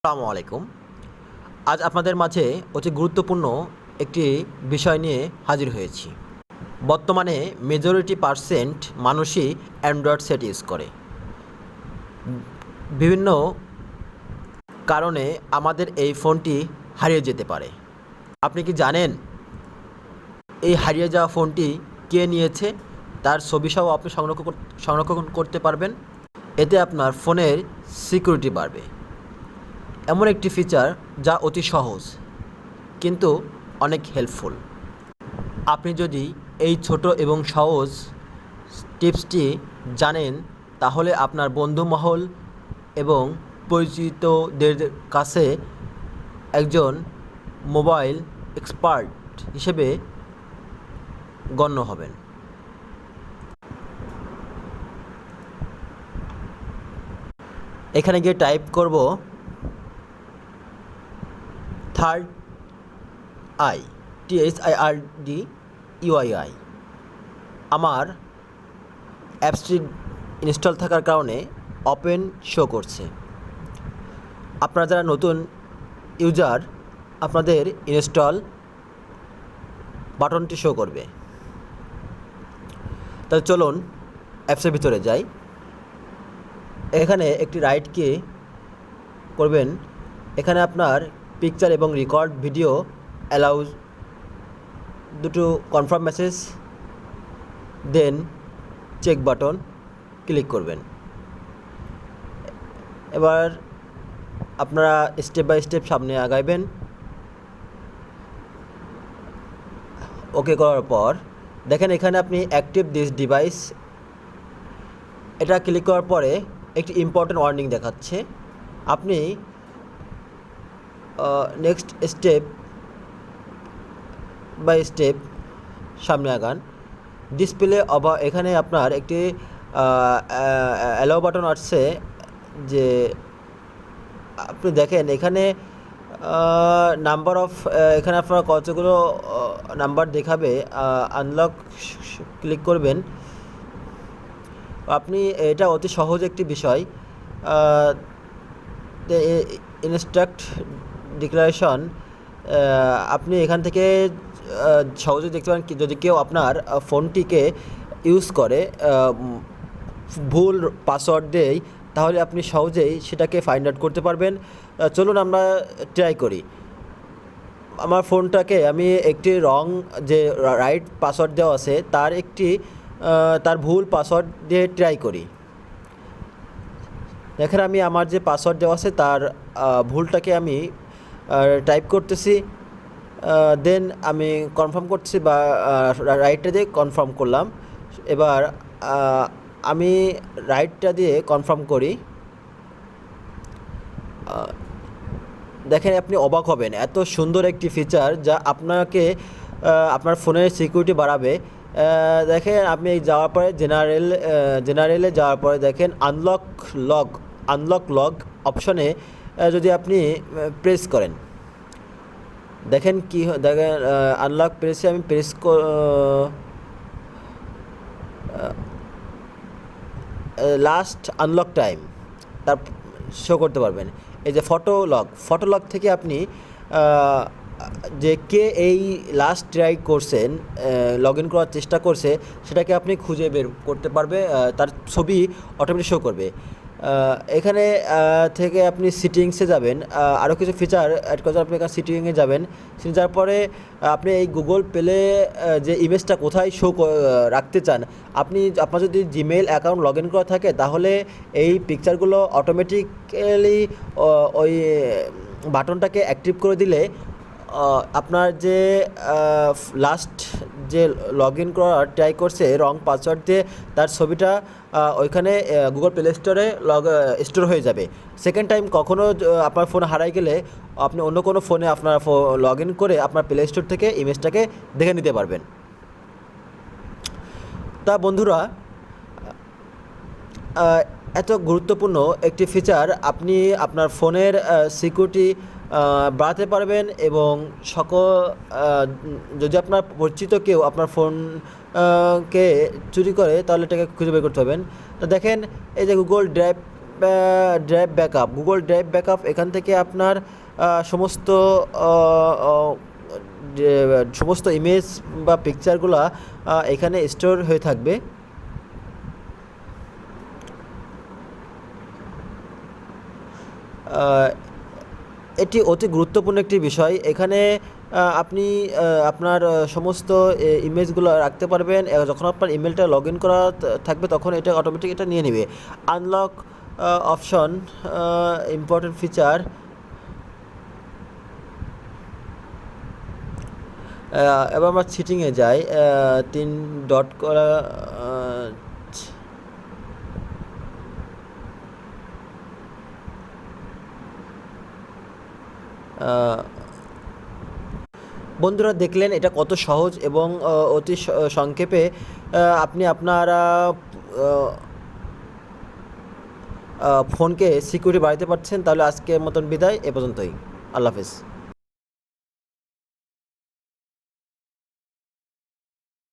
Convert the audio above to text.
আসসালামু আলাইকুম। আজ আপনাদের মাঝে অতি গুরুত্বপূর্ণ একটি বিষয় নিয়ে হাজির হয়েছি। বর্তমানে মেজরিটি পারসেন্ট মানুষই অ্যান্ড্রয়েড সেট ইউজ করে। বিভিন্ন কারণে আমাদের এই ফোনটি হারিয়ে যেতে পারে। আপনি কি জানেন এই হারিয়ে যাওয়া ফোনটি কে নিয়েছে? তার ছবিসহ আপনি সংরক্ষণ করতে পারবেন। এতে আপনার ফোনের সিকিউরিটি বাড়বে। এমন একটি ফিচার যা অতি সহজ কিন্তু অনেক হেল্পফুল। আপনি যদি এই ছোট এবং সহজ টিপসটি জানেন তাহলে আপনার বন্ধুমহল এবং পরিচিতদের কাছে একজন মোবাইল এক্সপার্ট হিসেবে গণ্য হবেন। এখানে গিয়ে টাইপ করব থার্ড আই, THIRDUII। আমার অ্যাপসটি ইনস্টল থাকার কারণে ওপেন শো করছে। আপনারা যারা নতুন ইউজার আপনাদের ইনস্টল বাটনটি শো করবে। তাহলে চলুন অ্যাপসের ভিতরে যাই। এখানে একটি রাইট কি করবেন। এখানে আপনার পিকচার এবং রেকর্ড ভিডিও অ্যালাউজ দুটো কনফার্ম মেসেজ, দেন চেক বাটন ক্লিক করবেন। এবার আপনারা স্টেপ বাই স্টেপ সামনে আগাইবেন। ওকে করার পর দেখেন এখানে আপনি অ্যাক্টিভ দিস ডিভাইস, এটা ক্লিক করার পরে একটি ইম্পর্টেন্ট ওয়ার্নিং দেখাচ্ছে। আপনি নেক্সট স্টেপ বাই স্টেপ সামনে আগান। ডিসপ্লে এখানে আপনার একটি অ্যালাউ বাটন আসছে, যে আপনি দেখেন এখানে নাম্বার অফ, এখানে আপনার কতগুলো নাম্বার দেখাবে। আনলক ক্লিক করবেন। আপনি এটা অতি সহজ একটি বিষয়। ইনস্ট্রাক্ট ডিক্লারেশন আপনি এখান থেকে সহজে দেখতে পারেন। যদি কেউ আপনার ফোনটিকে ইউজ করে ভুল পাসওয়ার্ড দেয় তাহলে আপনি সহজেই সেটাকে ফাইন্ড আউট করতে পারবেন। চলুন আমরা ট্রাই করি। আমার ফোনটাকে আমি একটি রং যে রাইট পাসওয়ার্ড দেওয়া আছে তার ভুল পাসওয়ার্ড দিয়ে ট্রাই করি। দেখেন আমি আমার যে পাসওয়ার্ড দেওয়া আছে তার ভুলটাকে আমি টাইপ করতেছি, দেন আমি কনফার্ম করছি বা রাইটটা দিয়ে কনফার্ম করলাম। এবার আমি রাইটটা দিয়ে কনফার্ম করি। দেখেন আপনি অবাক হবেন, এত সুন্দর একটি ফিচার যা আপনাকে আপনার ফোনের সিকিউরিটি বাড়াবে। দেখেন আপনি যাওয়ার পরে জেনারেলে যাওয়ার পরে দেখেন আনলক লগ অপশনে যদি আপনি প্রেস করেন, দেখেন কি দেখেন আনলক প্রেসে আমি লাস্ট আনলক টাইম তার শো করতে পারবেন। এই যে ফটো লগ থেকে আপনি যে কে এই লাস্ট ট্রাই করছেন, লগ ইন করার চেষ্টা করছে সেটাকে আপনি খুঁজে বের করতে পারবে। তার ছবি অটোমেটিক শো করবে। এখানে থেকে আপনি সিটিংসে যাবেন, আরও কিছু ফিচার অ্যাড করতে আপনি এখানে সিটিংয়ে যাবেন। যাওয়ার পরে আপনি এই গুগল প্লে যে ইমেজটা কোথায় রাখতে চান, আপনার যদি জিমেইল অ্যাকাউন্ট লগ ইন করা থাকে তাহলে এই পিকচারগুলো অটোমেটিক্যালি ওই বাটনটাকে অ্যাক্টিভ করে দিলে আপনার যে লাস্ট যে লগ ইন করার ট্রাই করছে রং পাসওয়ার্ড দিয়ে তার ছবিটা ওইখানে গুগল প্লে স্টোরে স্টোর হয়ে যাবে। সেকেন্ড টাইম কখনও আপনার ফোন হারাই গেলে আপনি অন্য কোনো ফোনে আপনার লগ ইন করে আপনার প্লে স্টোর থেকে ইমেজটাকে দেখে নিতে পারবেন। তা বন্ধুরা, এত গুরুত্বপূর্ণ একটি ফিচার আপনি আপনার ফোনের সিকিউরিটি বাড়াতে পারবেন এবং যদি আপনার পরিচিত কেউ আপনার ফোন কে চুরি করে তাহলে এটাকে খুঁজে বের করতে পারবেন। তো দেখেন এই যে Google drive drive backup, Google drive backup, এখান থেকে আপনার সমস্ত সমস্ত ইমেজ বা পিকচারগুলো এখানে স্টোর হয়ে থাকবে। এটি অতি গুরুত্বপূর্ণ একটি বিষয়। এখানে আপনি আপনার সমস্ত ইমেজগুলো রাখতে পারবেন। যখন আপনার ইমেলটা লগ ইন করা থাকবে তখন এটা অটোমেটিক এটা নিয়ে নেবে। Unlock option, important feature. এবার আমরা সিটিংয়ে যাই, 3 ডট করা বন্ধুরা দেখলেন এটা কত সহজ এবং অতি সংক্ষেপে আপনি আপনার ফোনকে সিকিউরিটি বাড়াতে পারছেন। তাহলে আজকের মতন বিদায়, এ পর্যন্তই। আল্লাহ হাফেজ।